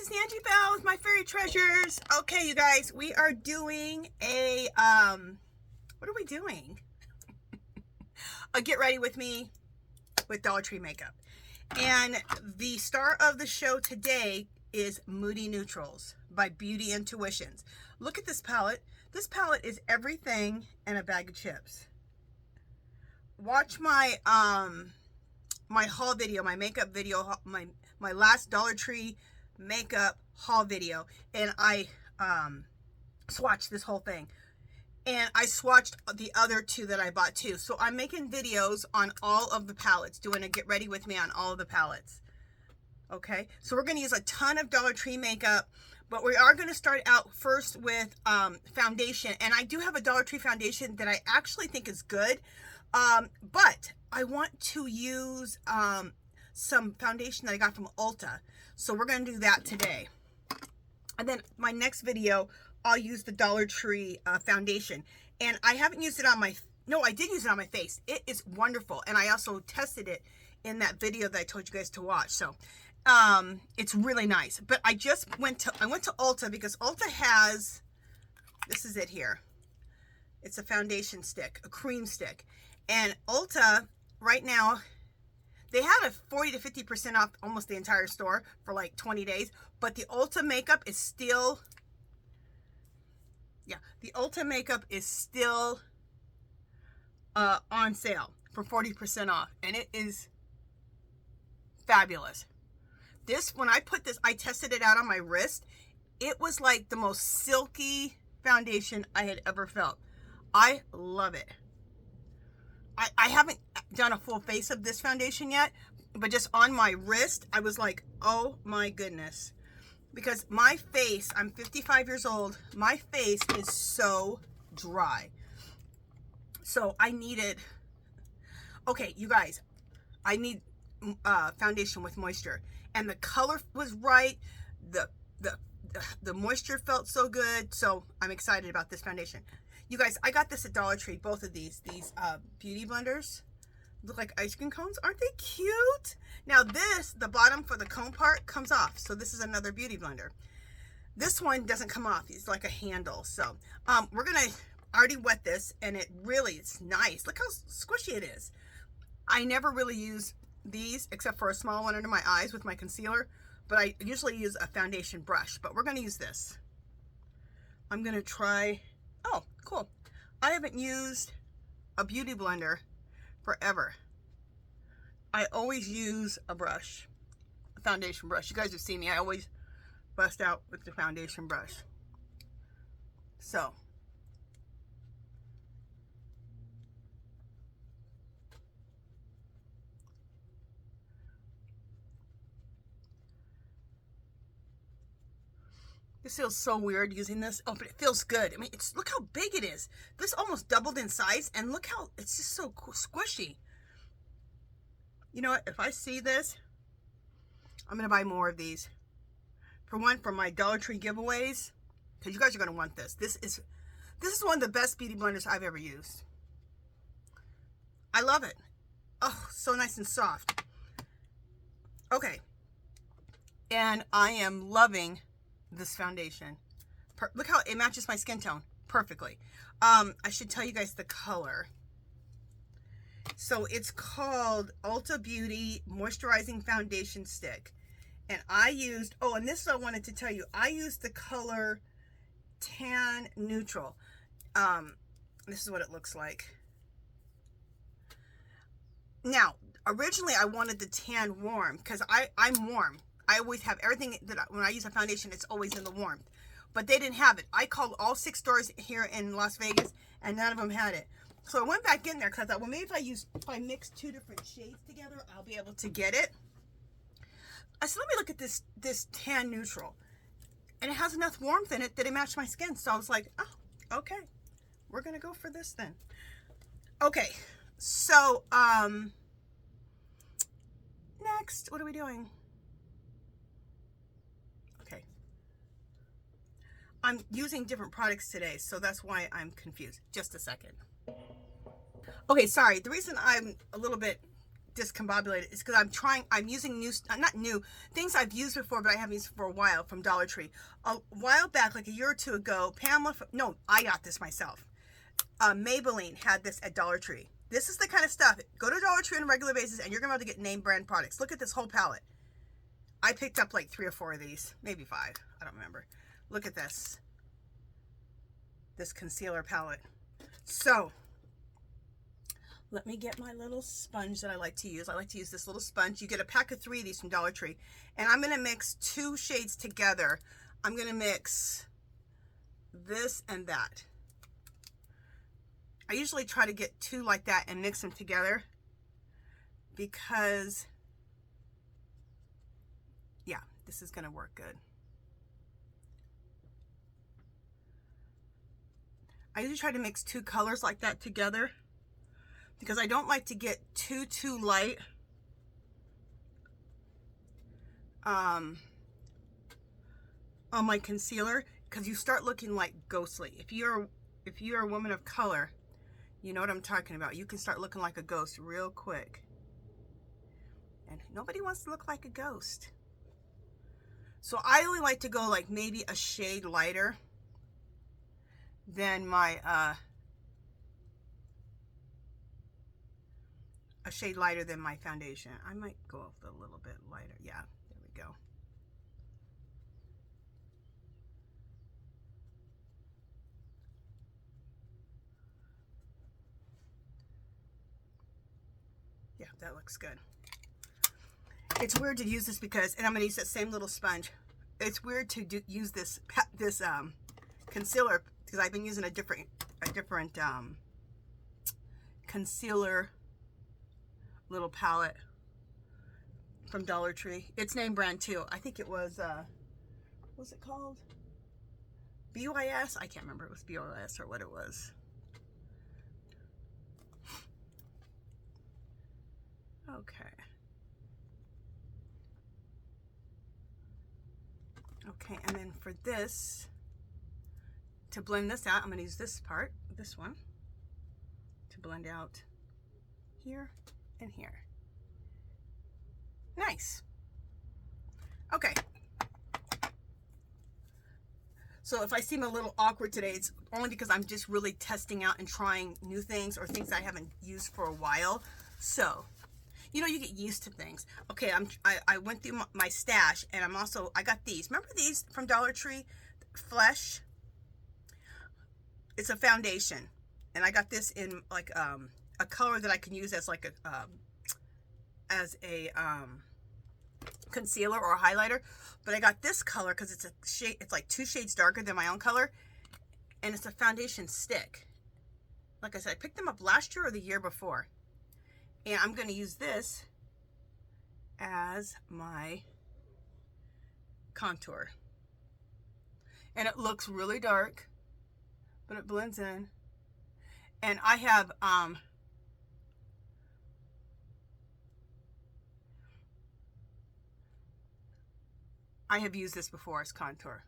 it's Nancy Bell with my fairy treasures. Okay, you guys, we are doing a, what are we doing? A get ready with me with Dollar Tree makeup. And the star of the show today is Moody Neutrals by Beauty Intuitions. Look at this palette. This palette is everything and a bag of chips. Watch my, my haul video, my makeup video, my last Dollar Tree makeup haul video, and I swatched this whole thing, and I swatched the other two that I bought too. So I'm making videos on all of the palettes, doing a get ready with me on all of the palettes. Okay, so we're going to use a ton of Dollar Tree makeup, but we are going to start out first with foundation. And I do have a Dollar Tree foundation that I actually think is good, but I want to use some foundation that I got from Ulta. So we're going to do that today. And then my next video, I'll use the Dollar Tree foundation. And I haven't used it on my, no, I did use it on my face. It is wonderful. And I also tested it in that video that I told you guys to watch. So it's really nice. But I went to Ulta because Ulta has, this is it here. It's a foundation stick, a cream stick. And Ulta right now, they had a 40 to 50% off almost the entire store for like 20 days. But the Ulta makeup is still, yeah, the Ulta makeup is still on sale for 40% off. And it is fabulous. This, when I put this, I tested it out on my wrist. It was like the most silky foundation I had ever felt. I love it. I haven't done a full face of this foundation yet, but just on my wrist, I was like, oh my goodness. Because my face, I'm 55 years old, my face is so dry. So I needed, okay, you guys, I need foundation with moisture. And the color was right, the moisture felt so good, so I'm excited about this foundation. You guys, I got this at Dollar Tree, both of these beauty blenders. Look like ice cream cones. Aren't they cute? Now this, the bottom for the cone part comes off. So this is another beauty blender. This one doesn't come off. It's like a handle. So we're going to already wet this, and it's nice. Look how squishy it is. I never really use these except for a small one under my eyes with my concealer, but I usually use a foundation brush. But we're going to use this. I'm going to try... Oh, cool. I haven't used a beauty blender forever. I always use a brush, a foundation brush. You guys have seen me. I always bust out with the foundation brush. So, this feels so weird using this. Oh, but it feels good. I mean, look how big it is. This almost doubled in size, and look how it's just so squishy. You know what? If I see this, I'm gonna buy more of these. For my Dollar Tree giveaways, because you guys are gonna want this. This is one of the best beauty blenders I've ever used. I love it. Oh, so nice and soft. Okay, and I am loving this foundation. Look how it matches my skin tone perfectly. I should tell you guys the color. So it's called Ulta Beauty Moisturizing Foundation Stick. And I used, oh, and this is what I wanted to tell you. I used the color Tan Neutral. This is what it looks like. Now, originally I wanted the Tan Warm because I'm warm. I always have everything when I use a foundation, it's always in the warmth. But they didn't have it. I called all 6 stores here in Las Vegas, and none of them had it. So I went back in there because I thought, well, maybe if I mix 2 different shades together, I'll be able to get it. I said, let me look at this Tan Neutral. And it has enough warmth in it that it matched my skin. So I was like, oh, okay. We're going to go for this then. Okay. So, next, what are we doing? I'm using different products today, so that's why I'm confused. Just a second. Okay, sorry. The reason I'm a little bit discombobulated is because I'm using new, not new, things I've used before, but I haven't used for a while from Dollar Tree. A while back, like a year or two ago, no, I got this myself. Maybelline had this at Dollar Tree. This is the kind of stuff, go to Dollar Tree on a regular basis and you're going to be able to get name brand products. Look at this whole palette. I picked up like 3 or 4 of these, maybe 5, I don't remember. Look at this concealer palette. So, let me get my little sponge that I like to use. I like to use this little sponge. You get a pack of 3 of these from Dollar Tree. And I'm going to mix 2 shades together. I'm going to mix this and that. I usually try to get 2 like that and mix them together because, yeah, this is going to work good. I usually try to mix 2 colors like that together because I don't like to get too light on my concealer, because you start looking like ghostly. If you're a woman of color, you know what I'm talking about. You can start looking like a ghost real quick. And nobody wants to look like a ghost. So I only like to go like maybe a shade lighter than my, foundation. I might go up a little bit lighter. Yeah, there we go. Yeah, that looks good. It's weird to use this because, and I'm going to use that same little sponge. It's weird to use this concealer because I've been using a different concealer little palette from Dollar Tree. It's name brand too. I think it was, what's it called? BYS? I can't remember if it was BYS or what it was. Okay. Okay, and then for this, to blend this out, I'm going to use this part, this one, to blend out here and here. Nice. Okay. So if I seem a little awkward today, it's only because I'm just really testing out and trying new things or things I haven't used for a while. So, you know, you get used to things. Okay, I went through my stash, and I got these. Remember these from Dollar Tree? Flesh. It's a foundation, and I got this in like a color that I can use as like a concealer or a highlighter. But I got this color because it's a shade. It's like 2 shades darker than my own color, and it's a foundation stick. Like I said, I picked them up last year or the year before. And I'm going to use this as my contour. And it looks really dark, but it blends in. And I have, used this before as contour.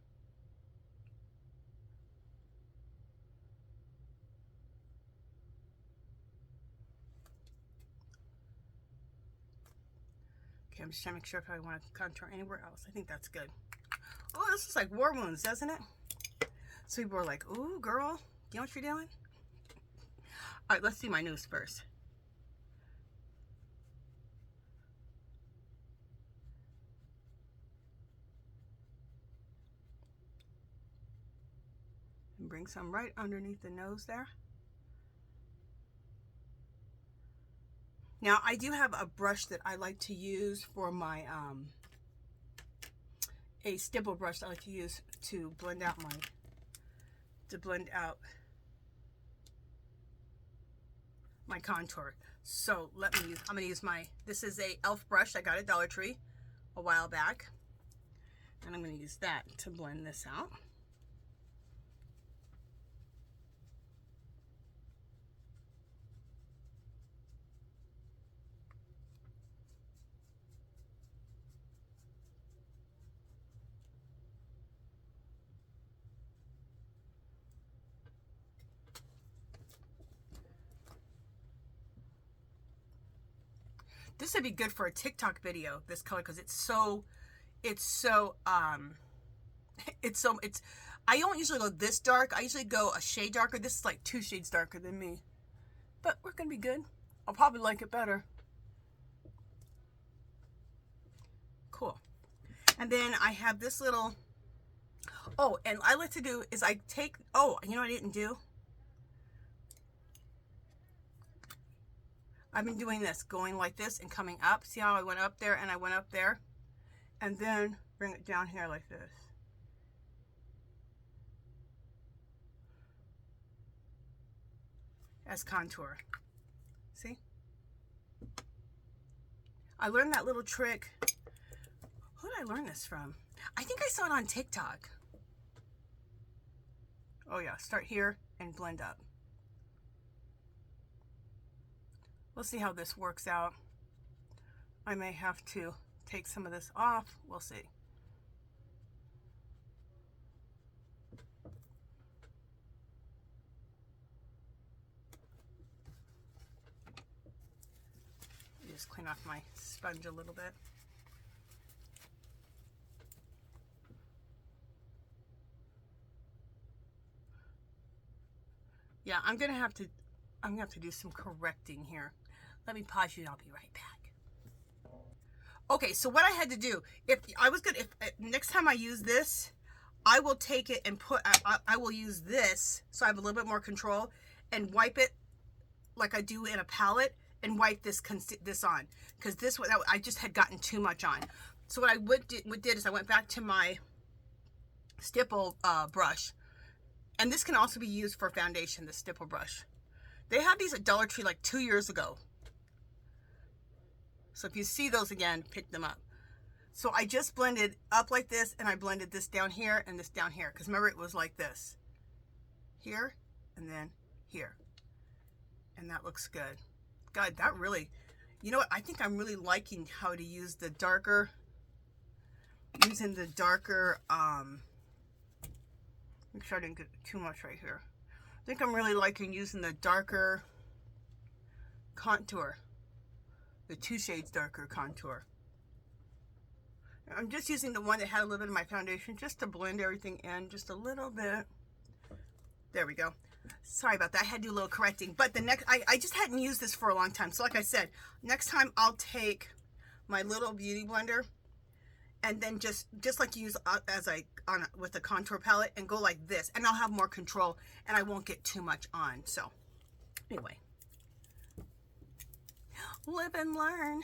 Okay, I'm just trying to make sure if I want to contour anywhere else. I think that's good. Oh, this is like war wounds, doesn't it? So people are like, ooh, girl, you know what you're doing? All right, let's do my nose first. And bring some right underneath the nose there. Now, I do have a brush that I like to use for my, a stipple brush that I like to use to blend out my contour. So I'm going to use this is a e.l.f. brush I got at Dollar Tree a while back. And I'm going to use that to blend this out. This would be good for a TikTok video, this color, because I don't usually go this dark. I usually go a shade darker. This is like 2 shades darker than me. But we're going to be good. I'll probably like it better. Cool. And then I have this little, oh, and I like to do is I take, oh, you know what I didn't do? I've been doing this, going like this and coming up. See how I went up there and I went up there? And then bring it down here like this. As contour. See? I learned that little trick. Who did I learn this from? I think I saw it on TikTok. Oh yeah, start here and blend up. We'll see how this works out. I may have to take some of this off. We'll see. Just clean off my sponge a little bit. Yeah, I'm gonna have to do some correcting here. Let me pause you and I'll be right back. Okay, so what I had to do, if next time I use this, I will take it and I will use this so I have a little bit more control and wipe it like I do in a palette and wipe this on, because I just had gotten too much on. So what I did is I went back to my stipple brush, and this can also be used for foundation, the stipple brush. They had these at Dollar Tree like 2 years ago. So if you see those again, pick them up. So I just blended up like this, and I blended this down here and this down here, because remember it was like this. Here, and then here. And that looks good. God, that really, you know what? I think I'm really liking how to use the darker, using the darker, make sure I didn't get too much right here. I think I'm really liking using the darker contour, the 2 shades darker contour. I'm just using the one that had a little bit of my foundation just to blend everything in just a little bit. There we go. Sorry about that. I had to do a little correcting. But the next, I just hadn't used this for a long time. So like I said, next time I'll take my little beauty blender and then just like you use with the contour palette, and go like this, and I'll have more control and I won't get too much on. So anyway, live and learn.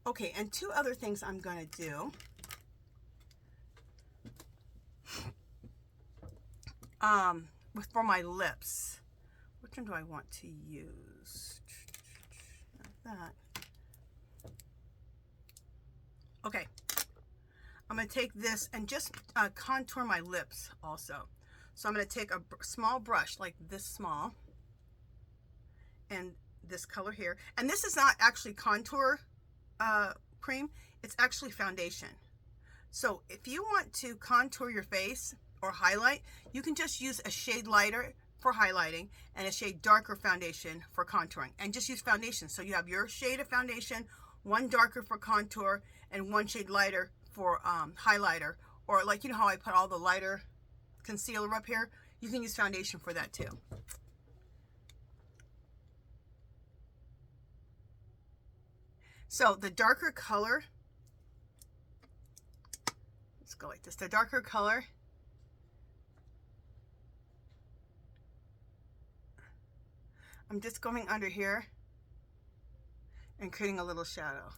Okay, and 2 other things I'm gonna do. For my lips, which one do I want to use? Not that. Okay, I'm going to take this and just contour my lips also. So I'm going to take a small brush, like this small, and this color here. And this is not actually contour cream, it's actually foundation. So if you want to contour your face or highlight, you can just use a shade lighter for highlighting and a shade darker foundation for contouring, and just use foundation. So you have your shade of foundation, 1 darker for contour and 1 shade lighter for highlighter, or like, you know how I put all the lighter concealer up here, you can use foundation for that too. So the darker color, let's go like this, the darker color, I'm just going under here and creating a little shadow.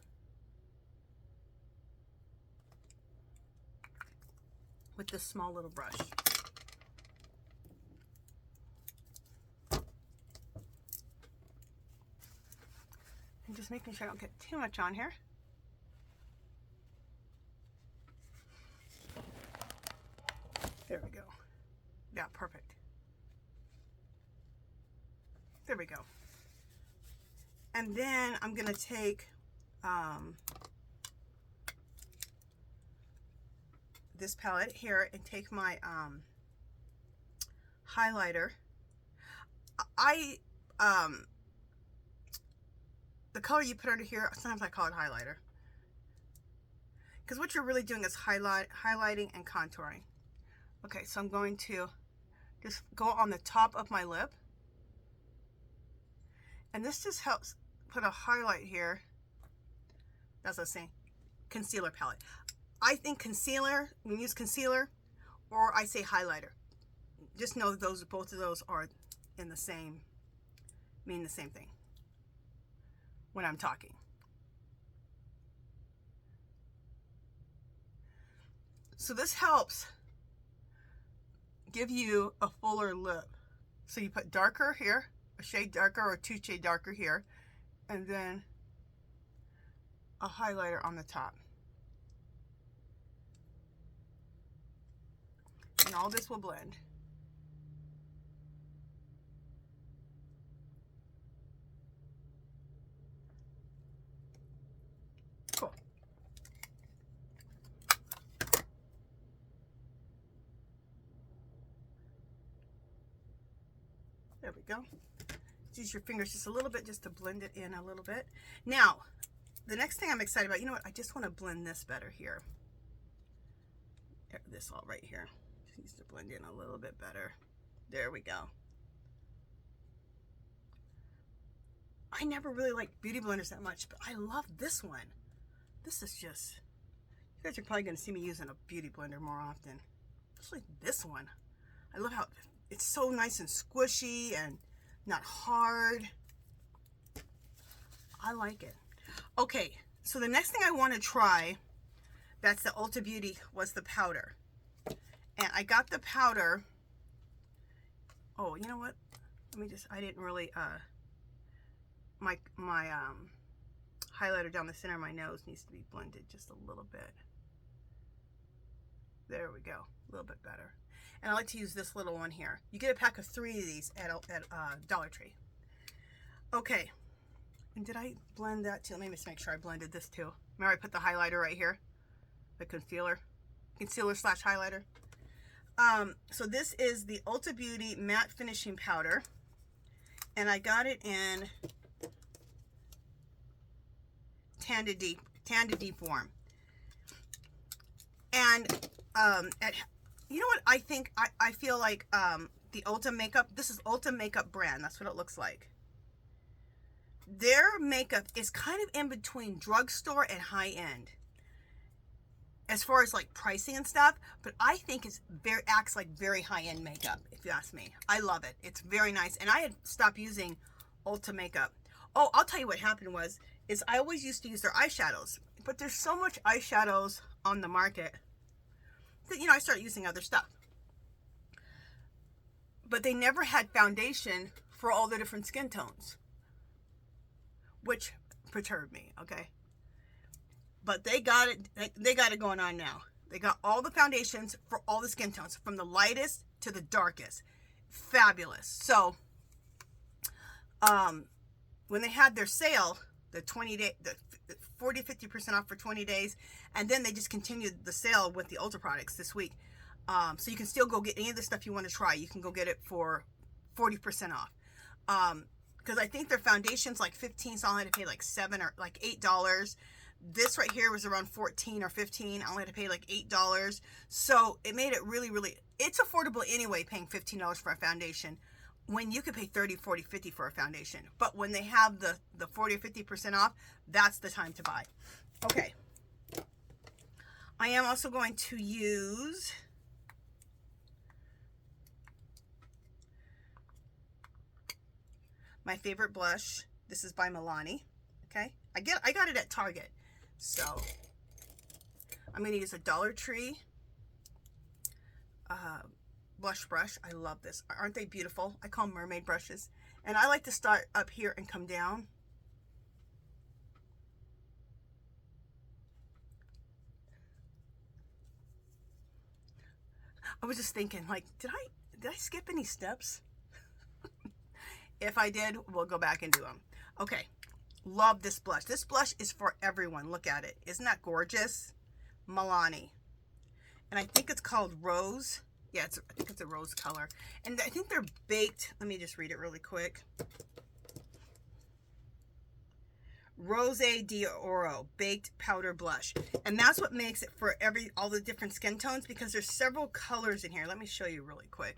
With this small little brush. And just making sure I don't get too much on here. There we go. Yeah, perfect. There we go. And then I'm going to take this palette here and take my highlighter. the color you put under here, sometimes I call it highlighter. Because what you're really doing is highlighting and contouring. Okay, so I'm going to just go on the top of my lip. And this just helps put a highlight here. That's what I'm saying. Concealer palette. I think concealer, we use concealer, or I say highlighter. Just know that both of those are in the same, mean the same thing when I'm talking. So this helps give you a fuller lip. So you put darker here, a shade darker or 2 shade darker here, and then a highlighter on the top. And all this will blend. Cool. There we go. Use your fingers just a little bit just to blend it in a little bit. Now, the next thing I'm excited about, you know what? I just want to blend this better here. This all right here. Just needs to blend in a little bit better. There we go. I never really liked beauty blenders that much, but I love this one. This is just, you guys are probably going to see me using a beauty blender more often. Especially this one. I love how it's so nice and squishy and not hard. I like it. Okay, so the next thing I want to try, that's the Ulta Beauty, was the powder. And I got the powder. Oh, you know what? Let me just, I didn't really, my highlighter down the center of my nose needs to be blended just a little bit. There we go, a little bit better. And I like to use this little one here. You get a pack of 3 of these at Dollar Tree. Okay, and did I blend that too? Let me just make sure I blended this too. Remember I put the highlighter right here, the concealer slash highlighter. So this is the Ulta Beauty Matte Finishing Powder, and I got it in Tan to Deep Warm. And you know what I think? I feel like the Ulta Makeup, this is Ulta Makeup brand. That's what it looks like. Their makeup is kind of in between drugstore and high-end as far as like pricing and stuff, but I think it's acts like very high-end makeup, if you ask me. I love it. It's very nice. And I had stopped using Ulta Makeup. Oh, I'll tell you what happened is I always used to use their eyeshadows, but there's so much eyeshadows on the market that, you know, I started using other stuff. But they never had foundation for all the different skin tones, which perturbed me, okay? But they got it going on now. They got all the foundations for all the skin tones, from the lightest to the darkest. Fabulous. So, when they had their sale, the 40-50% off for 20 days, and then they just continued the sale with the Ulta products this week. So you can still go get any of the stuff you want to try. You can go get it for 40% off. Because I think their foundation's like $15, so I only had to pay like $7 or like $8. This right here was around $14 or $15. I only had to pay like $8. So it made it really, really, it's affordable anyway, paying $15 for a foundation, when you could pay 30, 40, 50 for a foundation. But when they have the 40 or 50% off, that's the time to buy. Okay. I am also going to use my favorite blush. This is by Milani. Okay. I got it at Target. So I'm going to use a Dollar Tree blush brush. I love this. Aren't they beautiful? I call them mermaid brushes. And I like to start up here and come down. I was just thinking, like, did I skip any steps? If I did, we'll go back and do them. Okay. Love this blush. This blush is for everyone. Look at it. Isn't that gorgeous? Milani. And I think it's called Rose. Yeah, I think it's a rose color. And I think they're baked. Let me just read it really quick. Rose d'Oro Baked Powder Blush. And that's what makes it for all the different skin tones, because there's several colors in here. Let me show you really quick.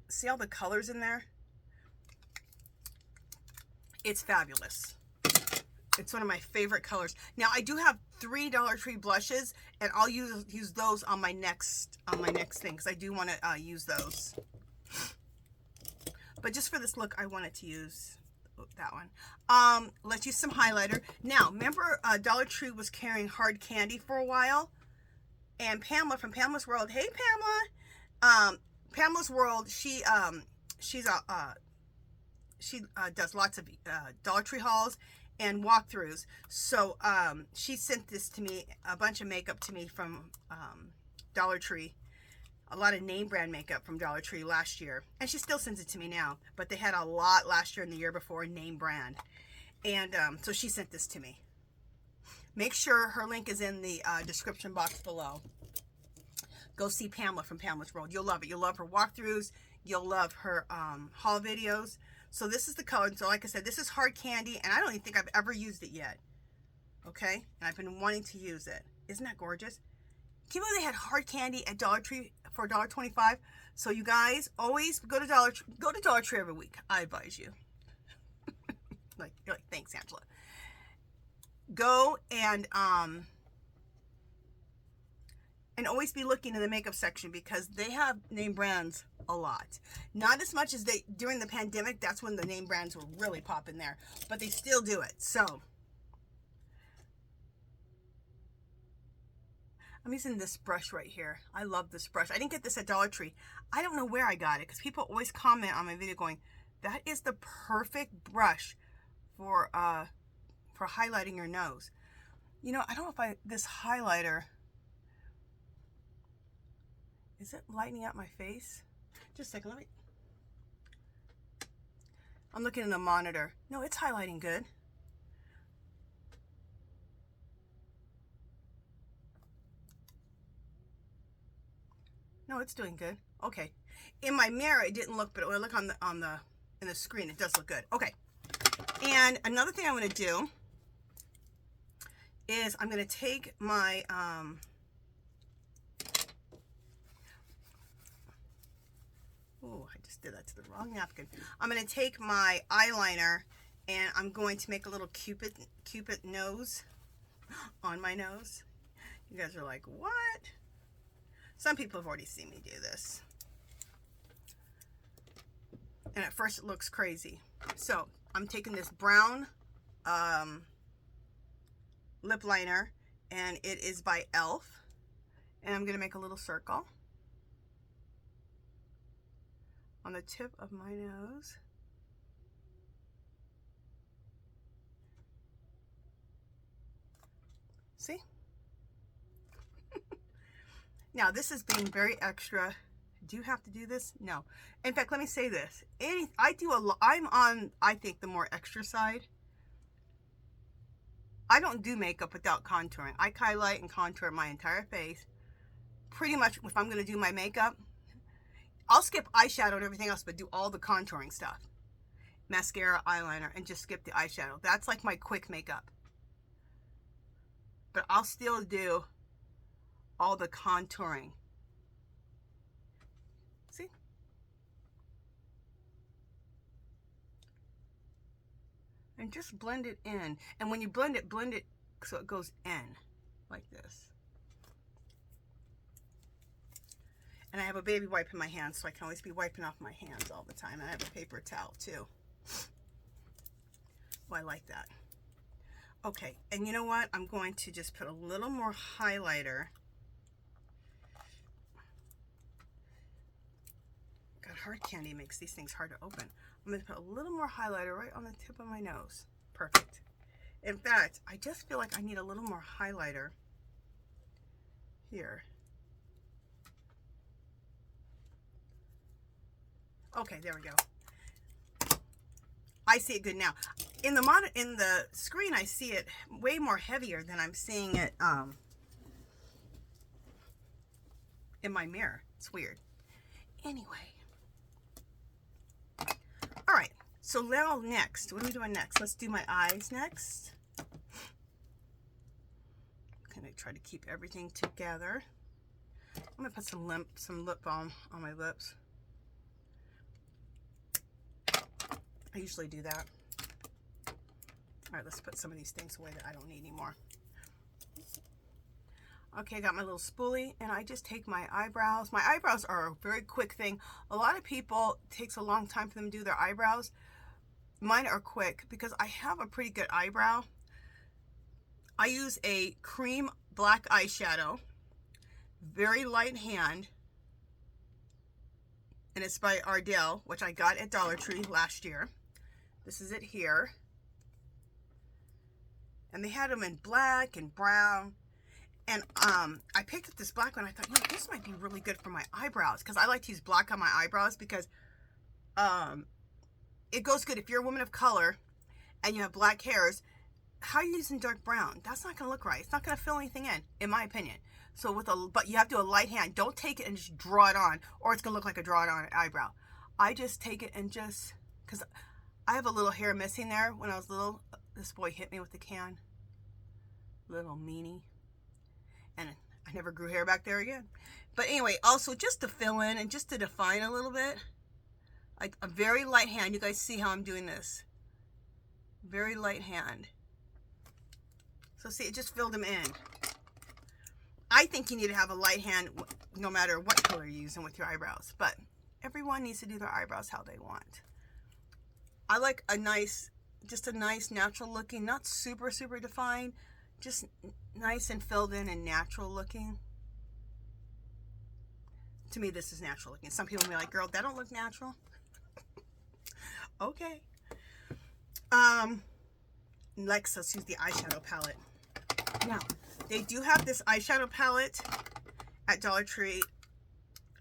See all the colors in there? It's fabulous. It's one of my favorite colors. Now I do have 3 Dollar Tree blushes, and I'll use those on my next thing, because I do want to use those. But just for this look, I wanted to use that one. Let's use some highlighter. Now, remember Dollar Tree was carrying hard candy for a while, and Pamela from Pamela's World. Hey Pamela. Pamela's World. She does lots of Dollar Tree hauls and walkthroughs. So she sent this to me, a bunch of makeup to me from Dollar Tree. A lot of name brand makeup from Dollar Tree last year. And she still sends it to me now. But they had a lot last year and the year before, name brand. And so she sent this to me. Make sure her link is in the description box below. Go see Pamela from Pamela's World. You'll love it. You'll love her walkthroughs. You'll love her haul videos. So this is the color. So like I said, this is hard candy. And I don't even think I've ever used it yet. Okay? And I've been wanting to use it. Isn't that gorgeous? Can you believe they had hard candy at Dollar Tree for $1.25? So you guys always go to Dollar Tree every week. I advise you. You're like, thanks, Angela. Go and always be looking in the makeup section, because they have name brands a lot. Not as much as during the pandemic. That's when the name brands were really popping there, but they still do it. So I'm using this brush right here. I love this brush. I didn't get this at Dollar Tree. I don't know where I got it, because people always comment on my video going, that is the perfect brush for highlighting your nose. You know, I don't know if this highlighter, is it lightening up my face? Just a second, I'm looking in the monitor. No, it's highlighting good. No, it's doing good. Okay. In my mirror, it didn't look, but when I look in the screen, it does look good. Okay. And another thing I'm going to do is I'm going to take my oh, I just did that to the wrong napkin. I'm going to take my eyeliner, and I'm going to make a little cupid nose on my nose. You guys are like, what? Some people have already seen me do this. And at first it looks crazy. So I'm taking this brown lip liner, and it is by e.l.f. And I'm going to make a little circle on the tip of my nose. See? Now, this is being very extra. Do you have to do this? No. In fact, let me say this. I'm on, I think, the more extra side. I don't do makeup without contouring. I highlight and contour my entire face. Pretty much, if I'm going to do my makeup, I'll skip eyeshadow and everything else, but do all the contouring stuff. Mascara, eyeliner, and just skip the eyeshadow. That's like my quick makeup. But I'll still do all the contouring. See? And just blend it in. And when you blend it so it goes in, like this. And I have a baby wipe in my hand, so I can always be wiping off my hands all the time. And I have a paper towel too. Oh, I like that. Okay, and you know what? I'm going to just put a little more highlighter. God, hard candy makes these things hard to open. I'm going to put a little more highlighter right on the tip of my nose. Perfect. In fact, I just feel like I need a little more highlighter here. Okay, there we go. I see it good now. In the screen, I see it way more heavier than I'm seeing it in my mirror. It's weird. Anyway. All right. So now next, what are we doing next? Let's do my eyes next. I'm gonna try to keep everything together. I'm gonna put some lip balm on my lips. I usually do that. All right, let's put some of these things away that I don't need anymore. Okay, I got my little spoolie, and I just take my eyebrows. My eyebrows are a very quick thing. A lot of people, it takes a long time for them to do their eyebrows. Mine are quick because I have a pretty good eyebrow. I use a cream black eyeshadow, very light hand, and it's by Ardell, which I got at Dollar Tree last year. This is it here. And they had them in black and brown. And I picked up this black one. I thought, you know, this might be really good for my eyebrows, because I like to use black on my eyebrows because it goes good if you're a woman of color and you have black hairs. How are you using dark brown? That's not going to look right. It's not going to fill anything in my opinion. So but you have to do a light hand. Don't take it and just draw it on, or it's going to look like a drawn on eyebrow. I just take it and just, because I have a little hair missing there. When I was little, this boy hit me with the can. Little meanie. And I never grew hair back there again. But anyway, also just to fill in and just to define a little bit. Like a very light hand. You guys see how I'm doing this. Very light hand. So see, it just filled them in. I think you need to have a light hand no matter what color you're using with your eyebrows. But everyone needs to do their eyebrows how they want. I like a nice, just a nice natural looking, not super, super defined. Just nice and filled in and natural looking. To me, this is natural looking. Some people may be like, girl, that don't look natural. Okay. Next, let's use the eyeshadow palette. Now, they do have this eyeshadow palette at Dollar Tree.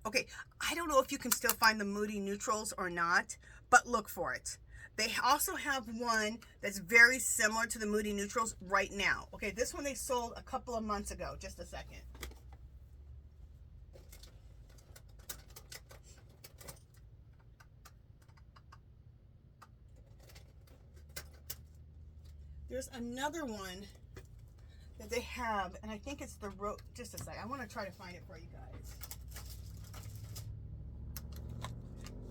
Okay, I don't know if you can still find the Moody neutrals or not, but look for it. They also have one that's very similar to the Moody neutrals right now. Okay, this one they sold a couple of months ago. Just a second. There's another one that they have, and I think it's the just a sec. I want to try to find it for you guys.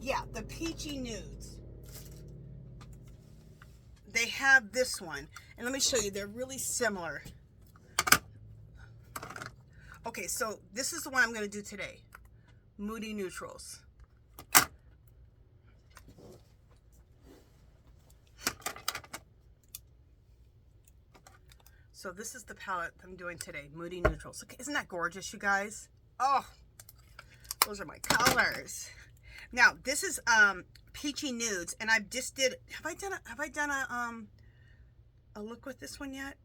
Yeah, the Peachy Nudes. They have this one, and let me show you. They're really similar. Okay, so this is the one I'm going to do today. Moody Neutrals. So this is the palette I'm doing today, Moody Neutrals. Okay, isn't that gorgeous, you guys? Oh, those are my colors. Now, this is Peachy Nudes, and I just did, have I done a look with this one yet?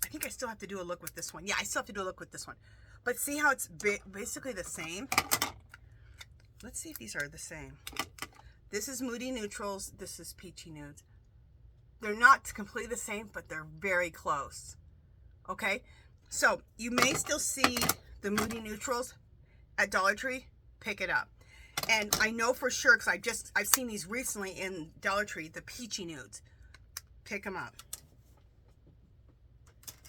I think I still have to do a look with this one. Yeah, I still have to do a look with this one. But see how it's basically the same? Let's see if these are the same. This is Moody Neutrals. This is Peachy Nudes. They're not completely the same, but they're very close. Okay? So, you may still see the Moody Neutrals at Dollar Tree. Pick it up. And I know for sure, because I've seen these recently in Dollar Tree, the Peachy Nudes. Pick them up.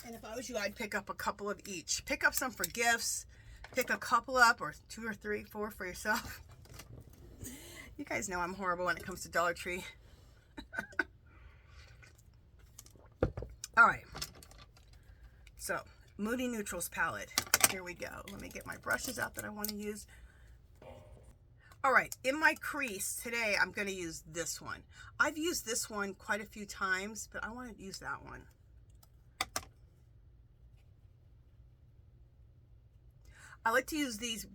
And if I was you, I'd pick up a couple of each. Pick up some for gifts. Pick a couple up, or 2 or 3, 4 for yourself. You guys know I'm horrible when it comes to Dollar Tree. All right. So, Moody Neutrals palette. Here we go. Let me get my brushes out that I want to use. All right, in my crease today, I'm going to use this one. I've used this one quite a few times, but I want to use that one. I like to use these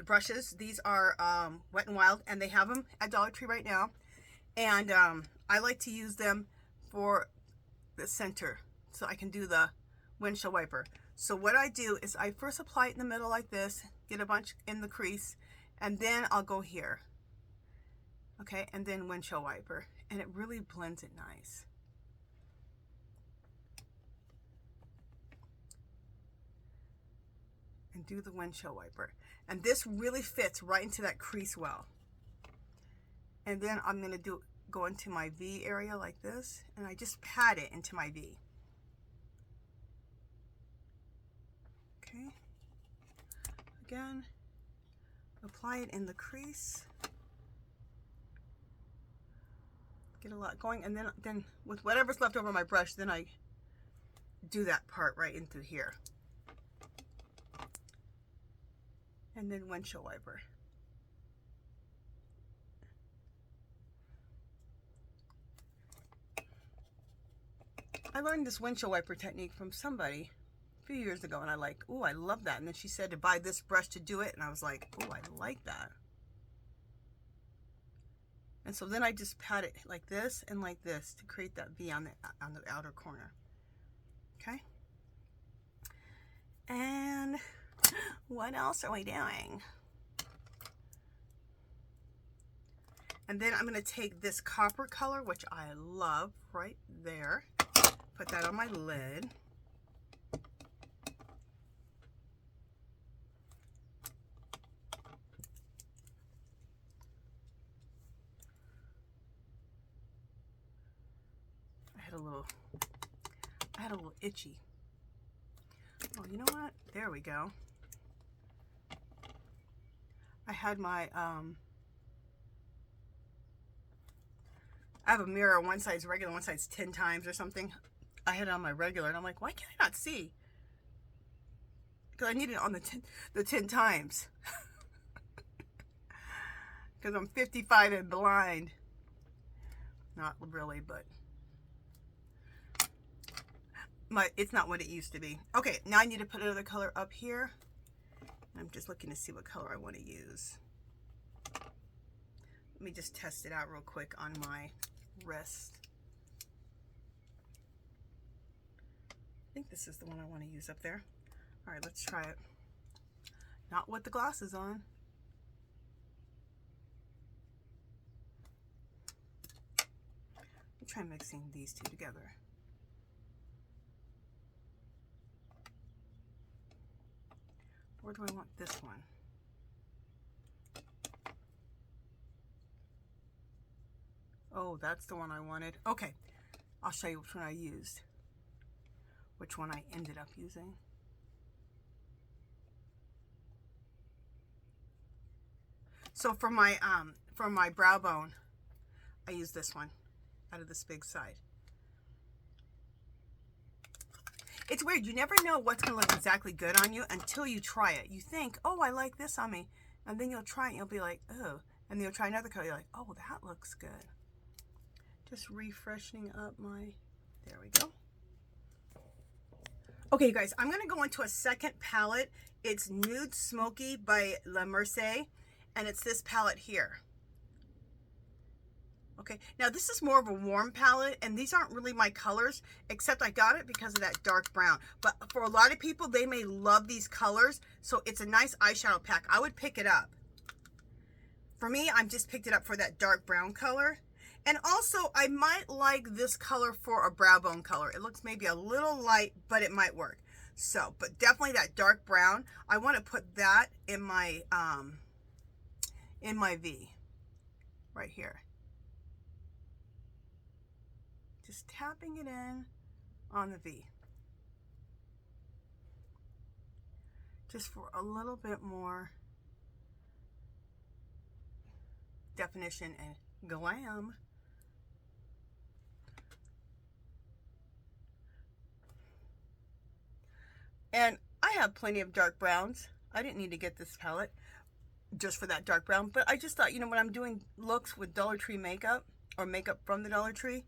brushes. These are Wet n Wild, and they have them at Dollar Tree right now. And I like to use them for the center, so I can do the windshield wiper. So what I do is I first apply it in the middle like this, get a bunch in the crease, and then I'll go here. Okay, and then windshield wiper, and it really blends it nice. And do the windshield wiper. And this really fits right into that crease well. And then I'm going to go into my V area like this, and I just pat it into my V. Okay. Again, apply it in the crease. Get a lot going, and then with whatever's left over my brush, then I do that part right in through here. And then windshield wiper. I learned this windshield wiper technique from somebody a few years ago, and I like, oh, I love that. And then she said to buy this brush to do it, and I was like, oh, I like that. And so then I just pat it like this and like this to create that V on the outer corner. Okay. And what else are we doing? And then I'm going to take this copper color, which I love, right there. Put that on my lid. I had a little itchy. Oh, you know what? There we go. I had my, I have a mirror, one side's regular, one side's 10 times or something. I had it on my regular, and I'm like, why can I not see? Because I need it on the 10 times. Because I'm 55 and blind. Not really, but it's not what it used to be. Okay, now I need to put another color up here. I'm just looking to see what color I want to use. Let me just test it out real quick on my wrist. I think this is the one I want to use up there. All right, let's try it. Not with the glasses on. Let me try mixing these two together. Where do I want this one? Oh, that's the one I wanted. Okay, I'll show you which one I used. Which one I ended up using. So for my brow bone, I use this one out of this big side. It's weird, you never know what's gonna look exactly good on you until you try it. You think, oh, I like this on me, and then you'll try it and you'll be like, oh, and then you'll try another color, you're like, oh, that looks good. Just refreshing up my, there we go. Okay, you guys, I'm gonna go into a second palette. It's Nude Smoky by La Merced, and it's this palette here. Okay, now this is more of a warm palette, and these aren't really my colors, except I got it because of that dark brown. But for a lot of people, they may love these colors, so it's a nice eyeshadow pack. I would pick it up. For me, I'm just picked it up for that dark brown color. And also, I might like this color for a brow bone color. It looks maybe a little light, but it might work. So, but definitely that dark brown. I want to put that in my V right here. Just tapping it in on the V. Just for a little bit more definition and glam. And I have plenty of dark browns. I didn't need to get this palette just for that dark brown, but I just thought, you know, when I'm doing looks with Dollar Tree makeup or makeup from the Dollar Tree,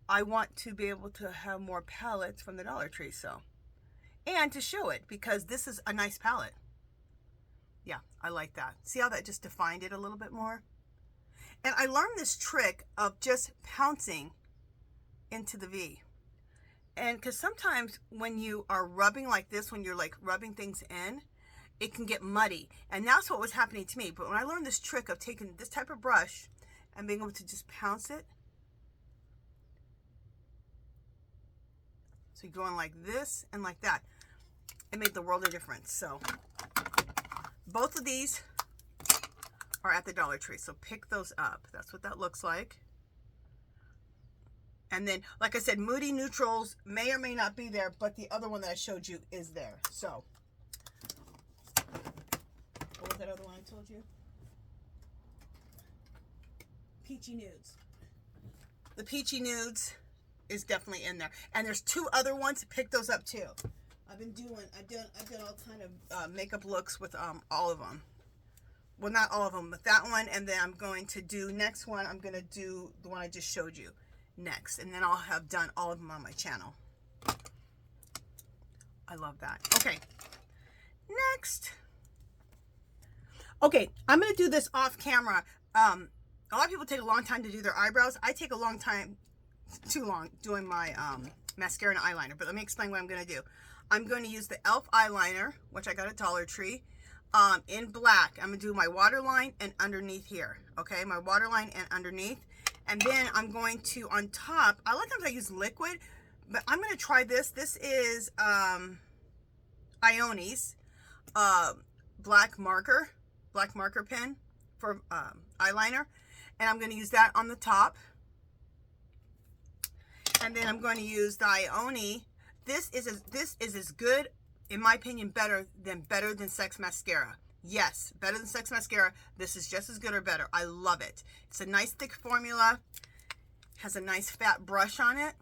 I want to be able to have more palettes from the Dollar Tree, so. And to show it, because this is a nice palette. Yeah, I like that. See how that just defined it a little bit more? And I learned this trick of just pouncing into the V. And because sometimes when you are rubbing like this, when you're like rubbing things in, it can get muddy. And that's what was happening to me. But when I learned this trick of taking this type of brush and being able to just pounce it, so you're going like this and like that, it made the world of difference. So both of these are at the Dollar Tree. So pick those up. That's what that looks like. And then, like I said, Moody neutrals may or may not be there, but the other one that I showed you is there. So, what was that other one I told you? Peachy Nudes. The Peachy Nudes is definitely in there. And there's 2 other ones. Pick those up too. I've done all kind of makeup looks with all of them. Well, not all of them, but that one. And then I'm going to do next one. I'm going to do the one I just showed you next, and then I'll have done all of them on my channel. I love that. Okay, next. Okay, I'm going to do this off camera. A lot of people take a long time to do their eyebrows. I take a long time, too long, doing my mascara and eyeliner, but let me explain what I'm going to do. I'm going to use the e.l.f. eyeliner, which I got at Dollar Tree, in black. I'm going to do my waterline and underneath here, okay? My waterline and underneath. And then I'm going to, on top, a lot of times I use liquid, but I'm going to try this. This is Ione's black marker pen for eyeliner. And I'm going to use that on the top. And then I'm going to use the Ione. This is as good, in my opinion, better than Sex Mascara. Yes, better than Sex Mascara. This is just as good or better. I love it. It's a nice thick formula. Has a nice fat brush on it.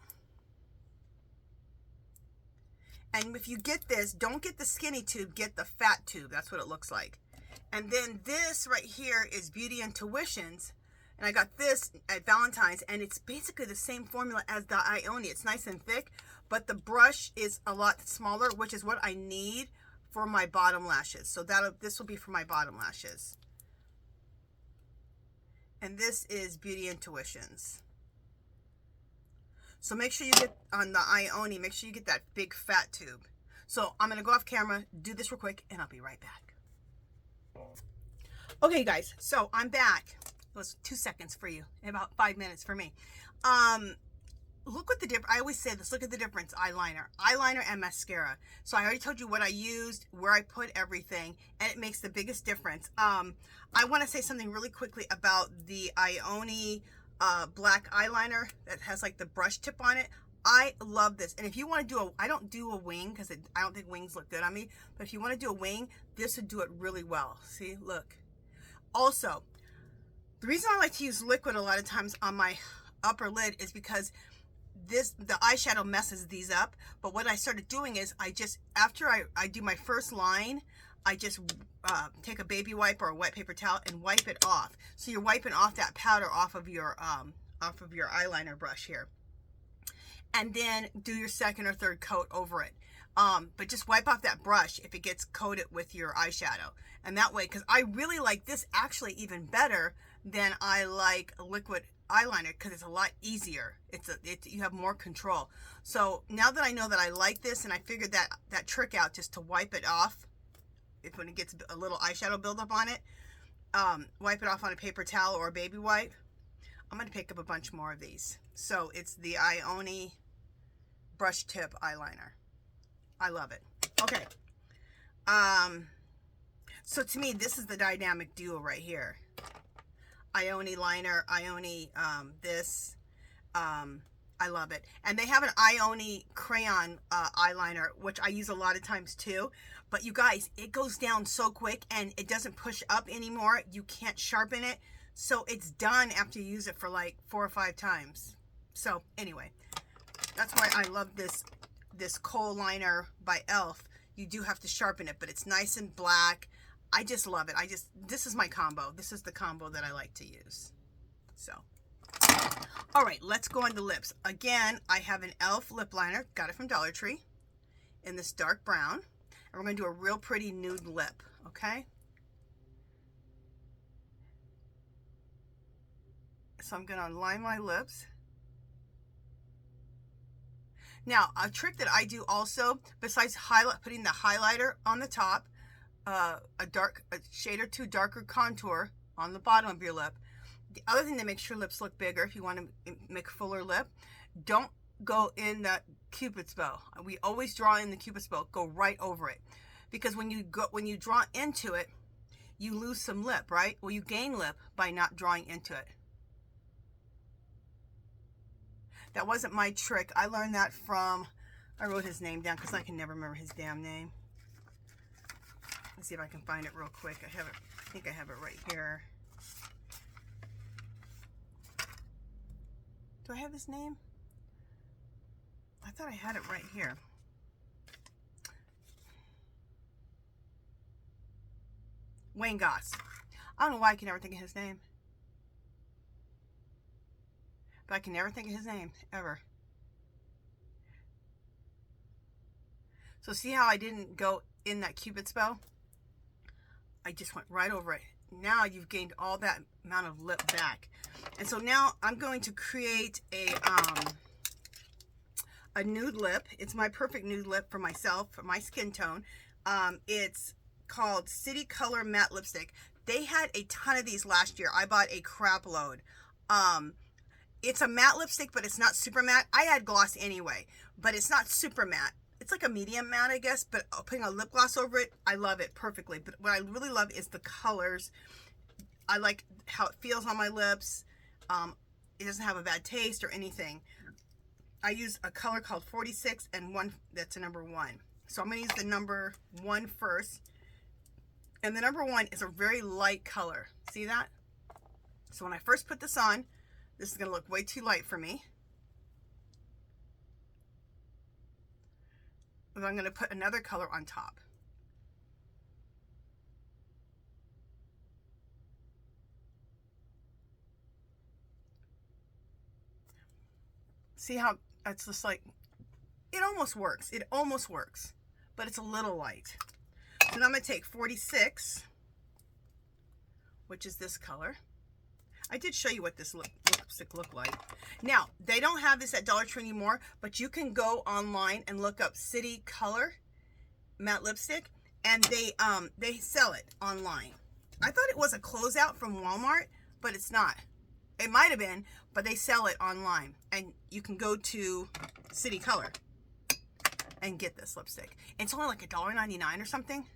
And if you get this, don't get the skinny tube, get the fat tube. That's what it looks like. And then this right here is Beauty Intuitions. And I got this at Valentine's, and it's basically the same formula as the Ione. It's nice and thick, but the brush is a lot smaller, which is what I need for my bottom lashes. So this will be for my bottom lashes. And this is Beauty Intuitions. So make sure you get, on the Ione, make sure you get that big fat tube. So I'm going to go off camera, do this real quick, and I'll be right back. Okay, guys, so I'm back. It was 2 seconds for you, about 5 minutes for me. Look what the difference, I always say this, look at the difference, eyeliner and mascara. So I already told you what I used, where I put everything, and it makes the biggest difference. I want to say something really quickly about the Ione black eyeliner that has like the brush tip on it. I love this. And if you want to do I don't do a wing because I don't think wings look good on me, but if you want to do a wing, this would do it really well. See, look. Also, the reason I like to use liquid a lot of times on my upper lid is because the eyeshadow messes these up. But what I started doing is after I do my first line, I just take a baby wipe or a wet paper towel and wipe it off. So you're wiping off that powder off of your eyeliner brush here. And then do your second or third coat over it. But just wipe off that brush if it gets coated with your eyeshadow. And that way, because I really like this actually even better than I like liquid eyeliner because it's a lot easier. You have more control. So now that I know that I like this and I figured that trick out just to wipe it off when it gets a little eyeshadow buildup on it, wipe it off on a paper towel or a baby wipe. I'm going to pick up a bunch more of these. So it's the Ione brush tip eyeliner. I love it. Okay. So to me, this is the dynamic duo right here. Ione liner, Ione this. I love it. And they have an Ione crayon eyeliner, which I use a lot of times too. But you guys, it goes down so quick and it doesn't push up anymore. You can't sharpen it. So it's done after you use it for like 4 or 5 times. So anyway, that's why I love this kohl liner by e.l.f. You do have to sharpen it, but it's nice and black. I just love it. This is my combo. This is the combo that I like to use. So, all right, let's go on the lips. Again, I have an e.l.f. lip liner. Got it from Dollar Tree in this dark brown. And we're going to do a real pretty nude lip, okay? So I'm going to line my lips. Now, a trick that I do also, besides putting the highlighter on the top, a shade or two darker contour on the bottom of your lip. The other thing that makes your lips look bigger, if you want to make a fuller lip, don't go in the Cupid's bow. We always draw in the Cupid's bow. Go right over it, because when you draw into it, you lose some lip, right? Well, you gain lip by not drawing into it. That wasn't my trick. I learned that from, I wrote his name down because I can never remember his damn name. Let's see if I can find it real quick. I have it, I think I have it right here. Do I have his name? I thought I had it right here. Wayne Goss. I don't know why I can never think of his name. But I can never think of his name, ever. So see how I didn't go in that Cupid's bow? I just went right over it. Now you've gained all that amount of lip back. And so now I'm going to create a nude lip. It's my perfect nude lip for myself, for my skin tone. It's called City Color Matte Lipstick. They had a ton of these last year. I bought a crap load. It's a matte lipstick, but it's not super matte. I add gloss anyway, but it's not super matte. It's like a medium matte, I guess, but putting a lip gloss over it, I love it perfectly. But what I really love is the colors. I like how it feels on my lips. It doesn't have a bad taste or anything. I use a color called 46 and one that's a number 1. So I'm going to use the number 1 first. And the number 1 is a very light color. See that? So when I first put this on, this is going to look way too light for me. And I'm going to put another color on top. See how it's just like, it almost works. It almost works, but it's a little light. So now I'm going to take 46, which is this color. I did show you what this lipstick looked like. Now, they don't have this at Dollar Tree anymore, but you can go online and look up City Color Matte Lipstick, and they sell it online. I thought it was a closeout from Walmart, but it's not. It might have been, but they sell it online, and you can go to City Color and get this lipstick. It's only like $1.99 or something.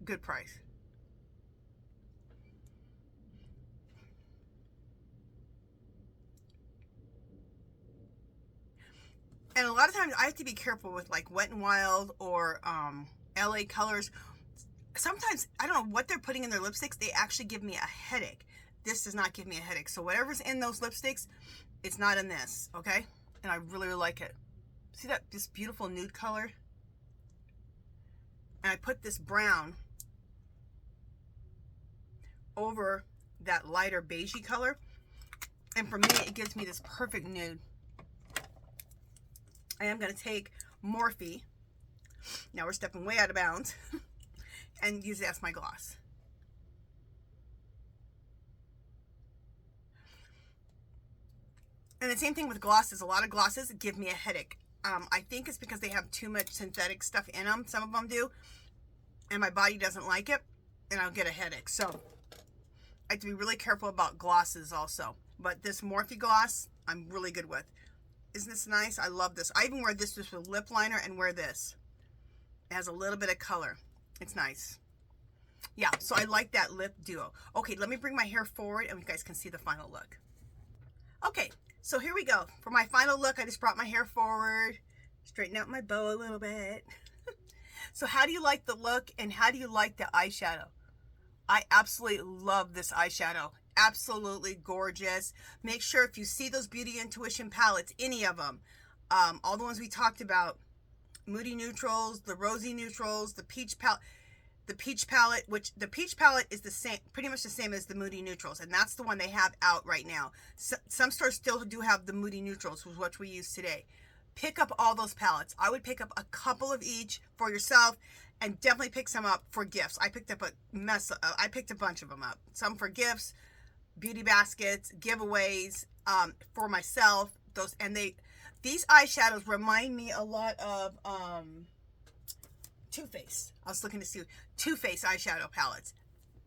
Good price. And a lot of times I have to be careful with like Wet n Wild or LA Colors. Sometimes, I don't know what they're putting in their lipsticks, they actually give me a headache. This does not give me a headache. So whatever's in those lipsticks, it's not in this, okay? And I really, really like it. See that, this beautiful nude color? And I put this brown over that lighter beigey color. And for me, it gives me this perfect nude. I am going to take Morphe. Now we're stepping way out of bounds. And use it as my gloss. And the same thing with glosses. A lot of glosses give me a headache. I think it's because they have too much synthetic stuff in them. Some of them do. And my body doesn't like it. And I'll get a headache. So I have to be really careful about glosses also. But this Morphe gloss, I'm really good with. Isn't this nice? I love this. I even wear this just with lip liner and wear this. It has a little bit of color. It's nice. Yeah, so I like that lip duo. Okay, let me bring my hair forward and you guys can see the final look. Okay, so here we go. For my final look, I just brought my hair forward, straighten out my bow a little bit. So how do you like the look and how do you like the eyeshadow? I absolutely love this eyeshadow. Absolutely gorgeous. Make sure if you see those Beauty Intuition palettes, any of them, all the ones we talked about, Moody neutrals, the rosy neutrals, the peach palette, which the peach palette is the same, pretty much the same as the Moody neutrals, and that's the one they have out right now. Some stores still do have the Moody neutrals, which is what we use today. Pick up all those palettes. I would pick up a couple of each for yourself, and definitely pick some up for gifts. I picked up I picked a bunch of them up. Some for gifts, beauty baskets, giveaways, for myself. These eyeshadows remind me a lot of Too Faced. I was looking to see Too Faced eyeshadow palettes.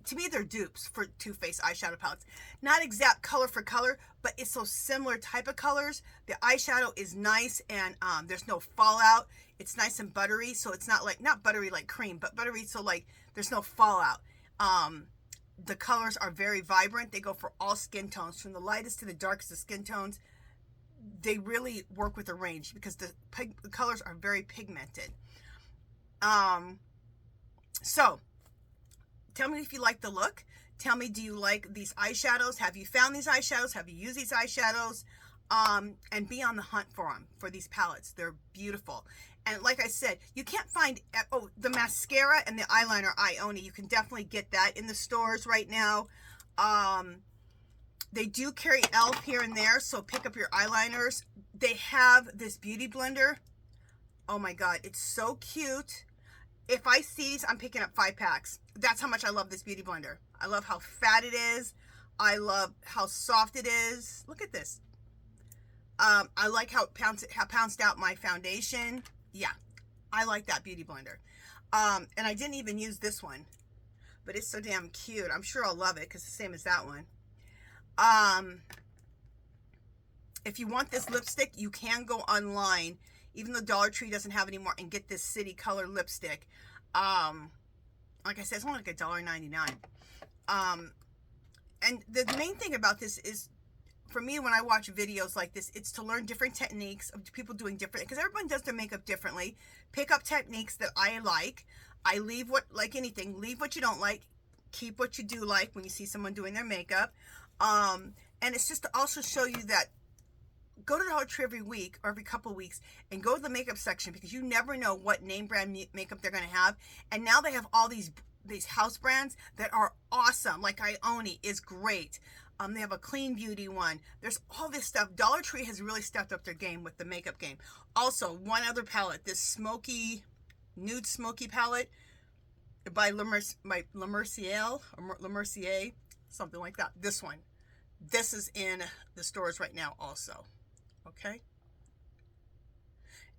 to me, they're dupes for Too Faced eyeshadow palettes. Not exact color for color, but it's so similar type of colors. The eyeshadow is nice, and there's no fallout. It's nice and buttery, so it's not like, not buttery like cream, but buttery so like there's no fallout. The colors are very vibrant. They go for all skin tones, from the lightest to the darkest of skin tones. They really work with the range because the colors are very pigmented. So tell me if you like the look. Tell me, do you like these eyeshadows? Have you found these eyeshadows? Have you used these eyeshadows? And be on the hunt for them, for these palettes. They're beautiful. And like I said, you can't find, oh, the mascara and the eyeliner, I own it. You can definitely get that in the stores right now. They do carry e.l.f. here and there, so pick up your eyeliners. They have this beauty blender. Oh my God, it's so cute. If I see these, I'm picking up 5 packs. That's how much I love this beauty blender. I love how fat it is. I love how soft it is. Look at this. I like how it pounced out my foundation. Yeah, I like that beauty blender. And I didn't even use this one, but it's so damn cute. I'm sure I'll love it because it's the same as that one. If you want this lipstick, you can go online, even though Dollar Tree doesn't have any more, and get this City Color lipstick. Like I said, it's only like $1.99. And the main thing about this is, for me, when I watch videos like this, it's to learn different techniques of people doing different, because everyone does their makeup differently. Pick up techniques that I like. I leave what, like anything, leave what you don't like, keep what you do like when you see someone doing their makeup. And it's just to also show you that go to Dollar Tree every week or every couple of weeks and go to the makeup section, because you never know what name brand makeup they're going to have. And now they have all these house brands that are awesome. Like Ioni is great. They have a clean beauty one. There's all this stuff. Dollar Tree has really stepped up their game with the makeup game. Also, one other palette, this smoky, nude smoky palette by Le Mercier, something like that. This one. This is in the stores right now also. Okay?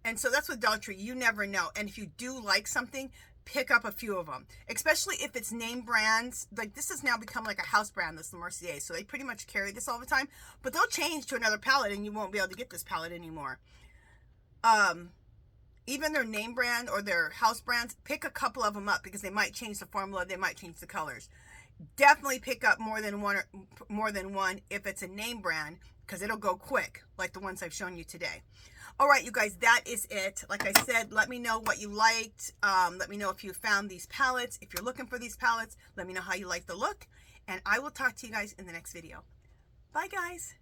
And so that's with Dollar Tree. You never know. And if you do like something, pick up a few of them, especially if it's name brands. Like this has now become like a house brand, this Le Mercier, so they pretty much carry this all the time, but they'll change to another palette and you won't be able to get this palette anymore. Even their name brand or their house brands, pick a couple of them up, because they might change the formula, they might change the colors. Definitely pick up more than one if it's a name brand, because it'll go quick, like the ones I've shown you today. All right, you guys, that is it. Like I said, let me know what you liked. Let me know if you found these palettes. If you're looking for these palettes, let me know how you like the look. And I will talk to you guys in the next video. Bye, guys.